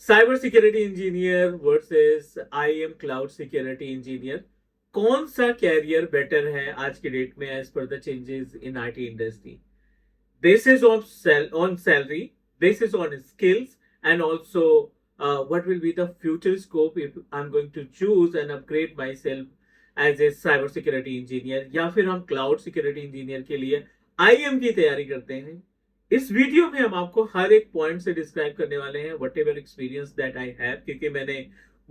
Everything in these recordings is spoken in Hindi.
Cyber security engineer versus IAM cloud security engineer, कौन सा कैरियर बेटर है आज की डेट में as per the changes in IT industry? Basis on salary, basis on skills, and also what will be the future scope if I'm going to choose and upgrade myself as a cyber security engineer, या फिर हम क्लाउड सिक्योरिटी इंजीनियर के लिए आईएम की तैयारी करते हैं। इस वीडियो में हम आपको हर एक पॉइंट से डिस्क्राइब करने वाले हैं what ever experience that I have, क्योंकि मैंने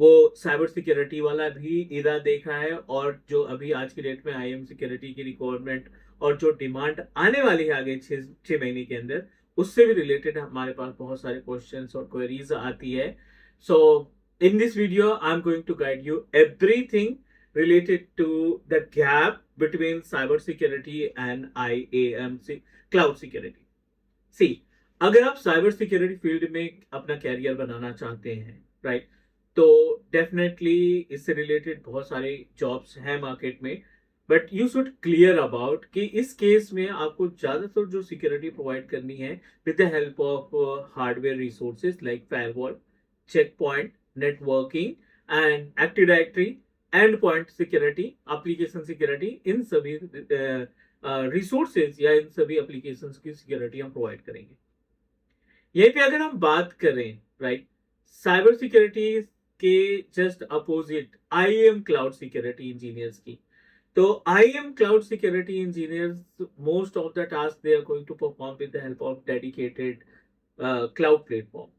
वो साइबर सिक्योरिटी वाला भी इरा देखा है और जो अभी आज की डेट में आईएम सिक्योरिटी की रिक्वायरमेंट और जो डिमांड आने वाली है आगे 6 महीने के अंदर, उससे भी रिलेटेड हमारे पास बहुत सारे क्वेश्चंस और क्वेरीज आती है। So in this video I am going to guide you everything related to the gap between cyber security and IAM cloud security. सी, अगर आप साइबर सिक्योरिटी फील्ड में अपना कैरियर बनाना चाहते हैं, राइट, तो डेफिनेटली इससे रिलेटेड बहुत सारे जॉब्स हैं मार्केट में, but you should clear about कि इस केस में आपको ज्यादातर जो सिक्योरिटी प्रोवाइड करनी है with the help of hardware resources like firewall, check point, networking and active directory, endpoint security, application security, इन सभी रिसोर्सेज या इन सभी एप्लीकेशंस की सिक्योरिटी हम प्रोवाइड करेंगे। यहीं पे अगर हम बात करें, राइट, साइबर सिक्योरिटी के just opposite IAM cloud security engineers की, तो IAM cloud security engineers most of the task they are going to perform with the help of dedicated cloud platform,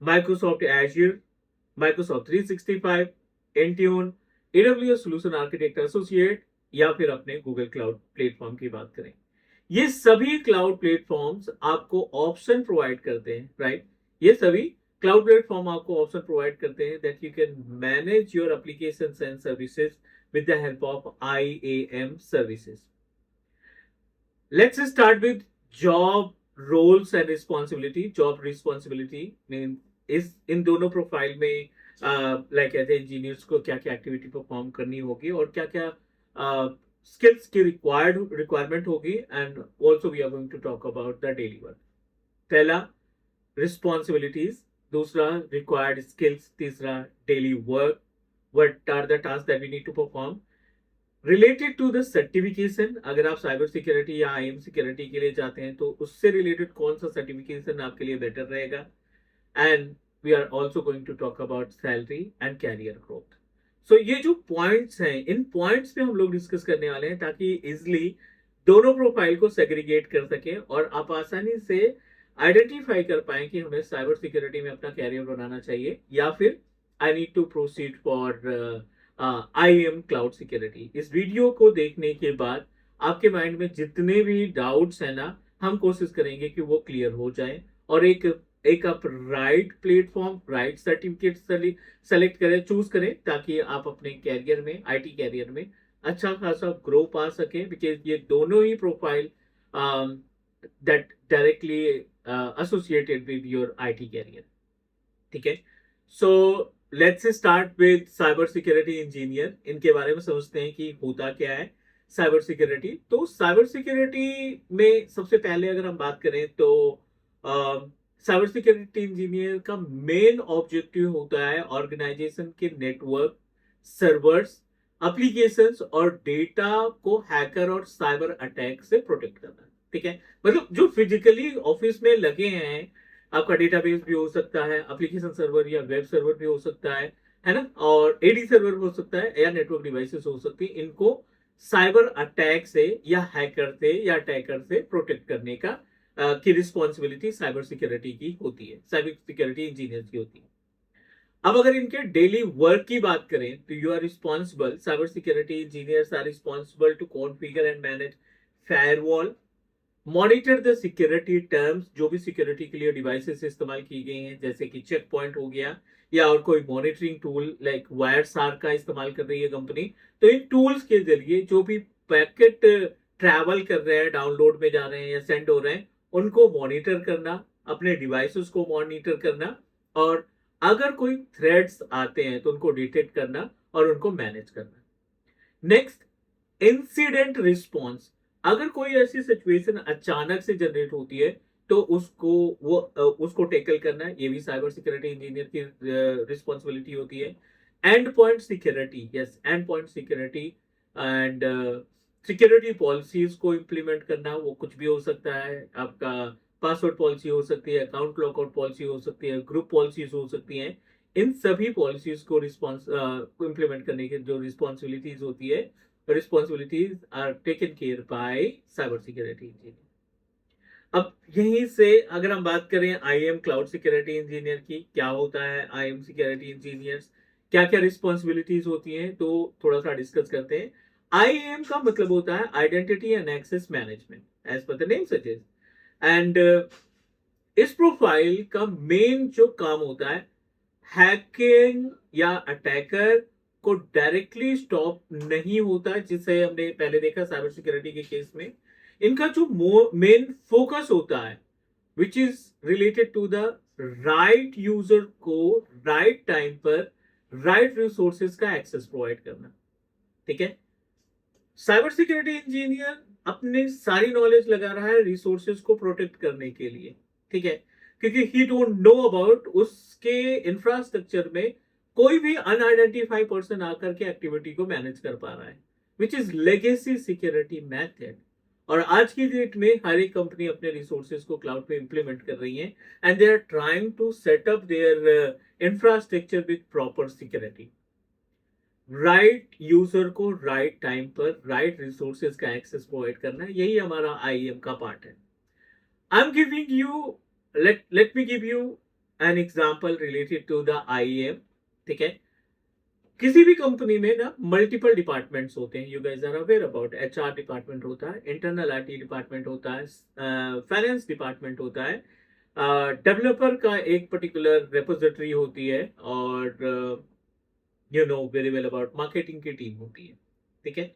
Microsoft Azure, Microsoft 365, Intune, AWS solution architect associate, या फिर अपने गूगल क्लाउड प्लेटफॉर्म की बात करें। ये सभी क्लाउड प्लेटफॉर्म्स आपको ऑप्शन प्रोवाइड करते हैं, राइट, ये सभी क्लाउड प्लेटफॉर्म आपको ऑप्शन प्रोवाइड करते हैं that you can manage your applications and services with the help of IAM services. Let's start with job roles and responsibility. Job responsibility mean इस इन दोनों प्रोफाइल में लाइक एज इंजीनियर्स को क्या क्या एक्टिविटी परफॉर्म करनी होगी और क्या क्या स्किल्स की रिक्वायरमेंट होगी, and also we are going to talk about the daily work. पहला रिस्पॉन्सिबिलिटीज, दूसरा रिक्वायर्ड स्किल्स, तीसरा daily work, what are the task that we need to perform. Related to the certification, अगर आप साइबर सिक्योरिटी या आईएम सिक्योरिटी के लिए जाते हैं तो उससे रिलेटेड कौन सा सर्टिफिकेशन आपके लिए बेटर रहेगा, and we are also going to talk about salary and career growth. So ये जो पॉइंट्स हैं, इन पॉइंट्स पे हम लोग डिस्कस करने वाले हैं ताकि इजिली दोनों प्रोफाइल को सेग्रीगेट कर सकें और आप आसानी से आइडेंटिफाई कर पाए कि हमें साइबर सिक्योरिटी में अपना कैरियर बनाना चाहिए या फिर I need to proceed for IAM cloud security. इस वीडियो को देखने के बाद आपके माइंड में जितने भी डाउट्स हैं ना, हम कोशिश करेंगे कि वो क्लियर हो जाए और एक आप right platform, right certificate select करें, चूज करें, ताकि आप अपने कैरियर में, आईटी कैरियर में अच्छा खासा ग्रो पा सके, बिकॉज ये दोनों ही profile that directly associated with your IT career. ठीक है, so let's start with cyber security engineer. इनके बारे में समझते हैं कि होता क्या है साइबर सिक्योरिटी। तो साइबर सिक्योरिटी में सबसे पहले अगर हम बात करें तो साइबर सिक्योरिटी इंजीनियर का मेन ऑब्जेक्टिव होता है ऑर्गेनाइजेशन के नेटवर्क, सर्वर्स, एप्लीकेशंस और डेटा को हैकर और साइबर अटैक से प्रोटेक्ट करना। ठीक है, मतलब जो फिजिकली ऑफिस में लगे हैं, आपका डेटाबेस भी हो सकता है, एप्लीकेशन सर्वर या वेब सर्वर भी हो सकता है ना, और एडी सर्वर हो सकता है या नेटवर्क डिवाइसेस हो सकती है, इनको साइबर अटैक से या हैकर से या अटैकर से प्रोटेक्ट करने का की रिस्पॉन्सिबिलिटी साइबर सिक्योरिटी की होती है, साइबर सिक्योरिटी इंजीनियर की होती है। अब अगर इनके डेली वर्क की बात करें तो you are responsible, cyber security engineers are responsible to configure and manage firewall, monitor the security terms, जो भी सिक्योरिटी के लिए डिवाइसेस इस्तेमाल की गई हैं जैसे कि चेक पॉइंट हो गया या और कोई मॉनिटरिंग टूल लाइक वायरसार का इस्तेमाल कर रही है कंपनी, तो इन टूल्स के जरिए जो भी पैकेट ट्रैवल कर रहे हैं, डाउनलोड में जा रहे हैं या सेंड हो रहे हैं, उनको मॉनिटर करना, अपने डिवाइसेस को मॉनिटर करना, और अगर कोई थ्रेड्स आते हैं तो उनको डिटेक्ट करना और उनको मैनेज करना। Next, incident response. अगर कोई ऐसी सिचुएशन अचानक से जनरेट होती है तो उसको टेकल करना, ये भी साइबर सिक्योरिटी इंजीनियर की रिस्पॉन्सिबिलिटी होती है। And point security, yes, and point security and security policies को इम्प्लीमेंट करना, वो कुछ भी हो सकता है। आपका पासवर्ड पॉलिसी हो सकती है, अकाउंट लॉकआउट पॉलिसी हो सकती है, ग्रुप पॉलिसीज हो सकती हैं। इन सभी पॉलिसीज को इम्प्लीमेंट करने की जो रिस्पॉन्सिबिलिटीज होती है, responsibilities are taken care by cyber security engineer. अब यहीं से अगर हम बात करें आईएम क्लाउड सिक्योरिटी इंजीनियर की, क्या होता है आईएम सिक्योरिटी इंजीनियर्स, क्या क्या रिस्पॉन्सिबिलिटीज होती हैं, तो थोड़ा सा डिस्कस करते हैं। आईएम का मतलब होता है identity and access management, as per the name suggest. And इस प्रोफाइल का मेन जो काम होता है, हैकिंग या अटैकर को डायरेक्टली स्टॉप नहीं होता, जिसे हमने पहले देखा साइबर सिक्योरिटी के केस में। इनका जो मेन फोकस होता है, which is related to the right user को राइट टाइम पर राइट रिसोर्सेज का एक्सेस प्रोवाइड करना। ठीक है, साइबर सिक्योरिटी इंजीनियर अपनी सारी नॉलेज लगा रहा है रिसोर्सेज को प्रोटेक्ट करने के लिए। ठीक है, क्योंकि ही डोंट नो अबाउट उसके इंफ्रास्ट्रक्चर में कोई भी अनआइडेंटिफाइड पर्सन आकर के एक्टिविटी को मैनेज कर पा रहा है, which is legacy security method. और आज की डेट में हर एक कंपनी अपने रिसोर्सेज को क्लाउड पे इंप्लीमेंट कर रही है, and they are trying to set up their infrastructure with proper security. Right user को राइट टाइम पर राइट रिसोर्सेज का एक्सेस प्रोवाइड करना, यही हमारा आईएम का पार्ट है। I am giving you, let me give you an example related to the IAM। ठीक है, किसी भी कंपनी में ना मल्टीपल डिपार्टमेंट्स होते हैं, you guys are aware about. HR department होता है, इंटरनल आईटी डिपार्टमेंट होता है, फाइनेंस डिपार्टमेंट होता है, डेवलपर का एक पर्टिकुलर रेपोजिटरी होती है, और you know very well about marketing की टीम होती है। ठीक है,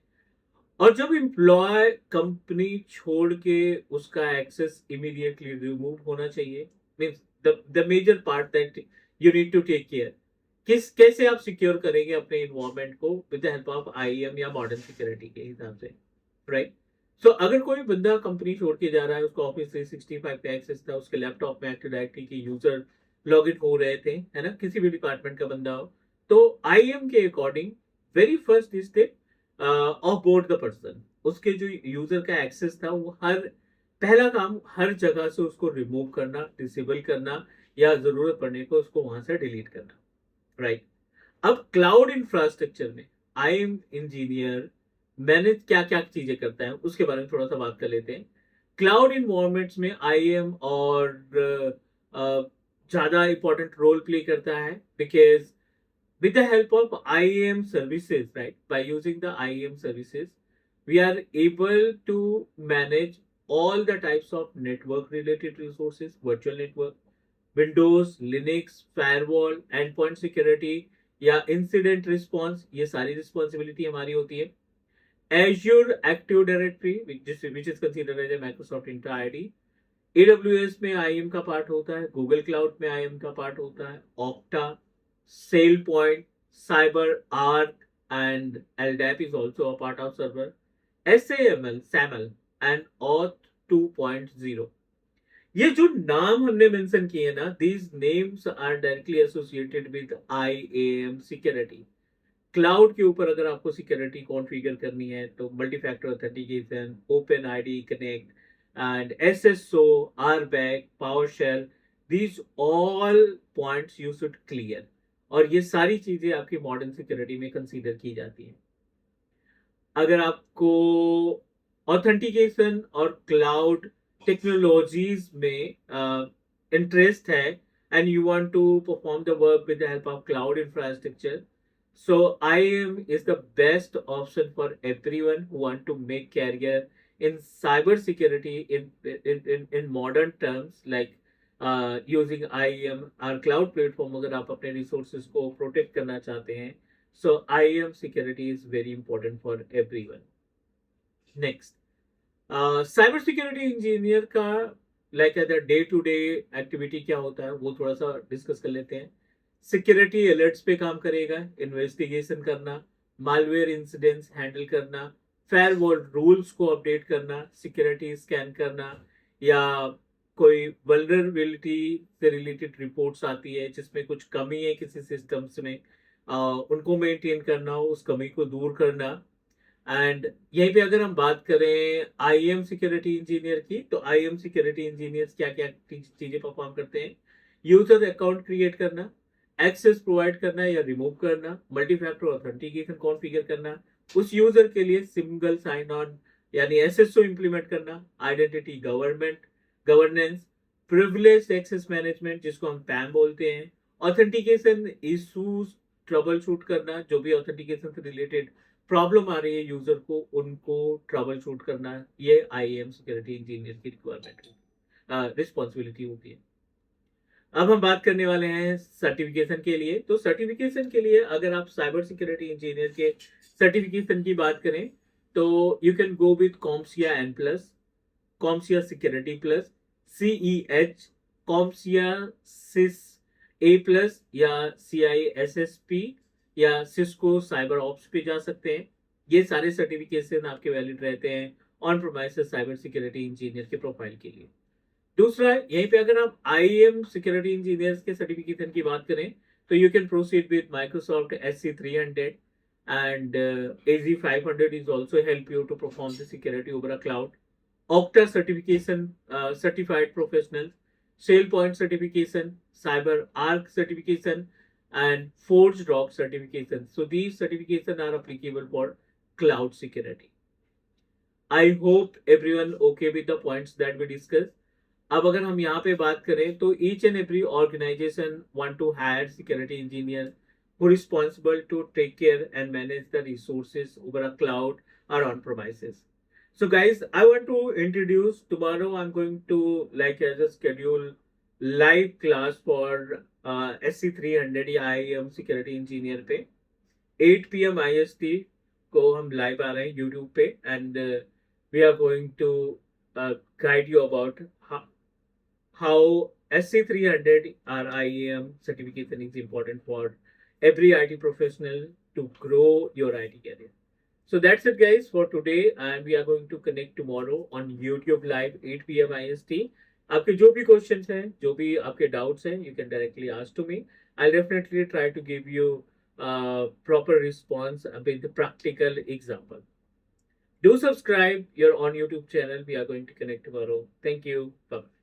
और जब एम्प्लॉय कंपनी छोड़ के उसका एक्सेस इमीडिएटली रिमूव होना चाहिए, means the major part that you need to take care, कैसे आप सिक्योर करेंगे अपने इन्वायरमेंट को with the help of IAM या मॉडर्न सिक्योरिटी के हिसाब से, राइट। सो अगर कोई बंदा कंपनी छोड़ के जा रहा है, उसको ऑफिस 365 का एक्सेस था, उसके लैपटॉप में एक्टिव डायरेक्टरी के यूजर लॉग इन हो रहे थे, है ना, किसी भी डिपार्टमेंट का बंदा हो, तो आईएम के according very first is the of board the person, उसके जो यूजर का एक्सेस था, वो पहला काम हर जगह से उसको रिमूव करना, डिसेबल करना, या जरूरत पड़ने को उसको वहां से डिलीट करना, राइट। अब क्लाउड इंफ्रास्ट्रक्चर में आईएम इंजीनियर मैनेज क्या क्या चीजें करता है, उसके बारे में थोड़ा सा बात कर लेते हैं। क्लाउड इन्वायरमेंट्स में आईएम और ज्यादा इंपॉर्टेंट रोल प्ले करता है, because with the help of IAM services, right? By using the IAM services, we are able to manage all the types of network related resources, virtual network, Windows, Linux, firewall, endpoint security या incident response, ये सारी responsibility हमारी होती है। Azure Active Directory, which is considered as a Microsoft Entra ID, AWS में IAM का पार्ट होता है, Google Cloud में IAM का पार्ट होता है, Okta, SailPoint, CyberArk, and LDAP is also a part of server, SAML, and Auth 2.0। ये जो नाम हमने मेंशन किए ना, these names are directly associated with IAM security। Cloud के ऊपर अगर आपको सिक्योरिटी कॉन्फ़िगर करनी है, तो multi factor authentication, open ID connect, and SSO, RBAC, PowerShell, these all points you should clear. और ये सारी चीजें आपकी मॉडर्न सिक्योरिटी में कंसीडर की जाती हैं। अगर आपको ऑथेंटिकेशन और क्लाउड टेक्नोलॉजीज में इंटरेस्ट है, and you want to perform the work with the help of cloud infrastructure, so IAM is the best option for everyone who want to make career in cyber security in modern terms, like using IAM और cloud platform। अगर आप अपने resources को protect करना चाहते हैं, so IAM security is very important for everyone। Next, cyber security engineer का like day to day activity क्या होता है, वो थोड़ा सा डिस्कस कर लेते हैं। सिक्योरिटी अलर्ट्स पे काम करेगा, इन्वेस्टिगेशन करना, मालवेयर इंसिडेंट्स हैंडल करना, फायरवॉल रूल्स को अपडेट करना, सिक्योरिटी स्कैन करना, या कोई वल्नरेबिलिटी से रिलेटेड रिपोर्ट्स आती है जिसमें कुछ कमी है किसी सिस्टम्स में, उनको मेंटेन करना, उस कमी को दूर करना। एंड यहीं पे अगर हम बात करें आईएम सिक्योरिटी इंजीनियर की, तो आईएम सिक्योरिटी इंजीनियर्स क्या क्या चीजें परफॉर्म करते हैं? यूजर अकाउंट क्रिएट करना, एक्सेस प्रोवाइड करना या रिमूव करना, मल्टी फैक्टर ऑथेंटिकेशन कॉन्फ़िगर करना, उस यूजर के लिए सिंगल साइन ऑन यानी एसएसओ इंप्लीमेंट करना, identity governance, privilege access management जिसको हम पैम बोलते हैं, ऑथेंटिकेशन इशूज ट्रबल शूट करना, जो भी ऑथेंटिकेशन से रिलेटेड प्रॉब्लम आ रही है यूजर को, उनको ट्रबल शूट करना, ये आईएम सिक्योरिटी इंजीनियर की रिक्वायरमेंट रिस्पॉन्सिबिलिटी होती है। अब हम बात करने वाले हैं सर्टिफिकेशन के लिए। तो सर्टिफिकेशन के लिए अगर आप साइबर सिक्योरिटी इंजीनियर के सर्टिफिकेशन की बात करें तो you can go with CompTIA N plus, CompTIA security plus, CEH, CompTIA CySA plus या CISSP या सिस्को साइबर ऑप्स पे जा सकते हैं। ये सारे सर्टिफिकेशन आपके वैलिड रहते हैं on premises cyber security engineer के प्रोफाइल के लिए। दूसरा, यहीं पे अगर आप आईएम सिक्योरिटी इंजीनियर्स के सर्टिफिकेशन की बात करें तो you can proceed with Microsoft SC300 and AZ500 is also help you to perform the security over a cloud. Okta certification, certified professionals, SailPoint certification, CyberArk certification, and ForgeRock certification. So these certifications are applicable for cloud security. I hope everyone okay with the points that we discussed. अब अगर हम यहाँ पे बात करें तो each and every organization want to hire security engineer who responsible to take care and manage the resources over a cloud or on premises. So guys, I want to introduce tomorrow. I'm going to like as a schedule live class for SC300 या IAM security engineer पे 8 PM IST को हम live आ रहे हैं YouTube पे and we are going to guide you about how SC300 or IAM certification is important for every IT professional to grow your IT career. So that's it guys for today and we are going to connect tomorrow on YouTube live 8 PM IST. आपके जो भी क्वेश्चंस हैं, जो भी आपके डाउट्स हैं, you can directly ask to me. I'll definitely try to give you proper response with the practical example. Do subscribe. You're on YouTube channel. We are going to connect tomorrow. Thank you. Bye.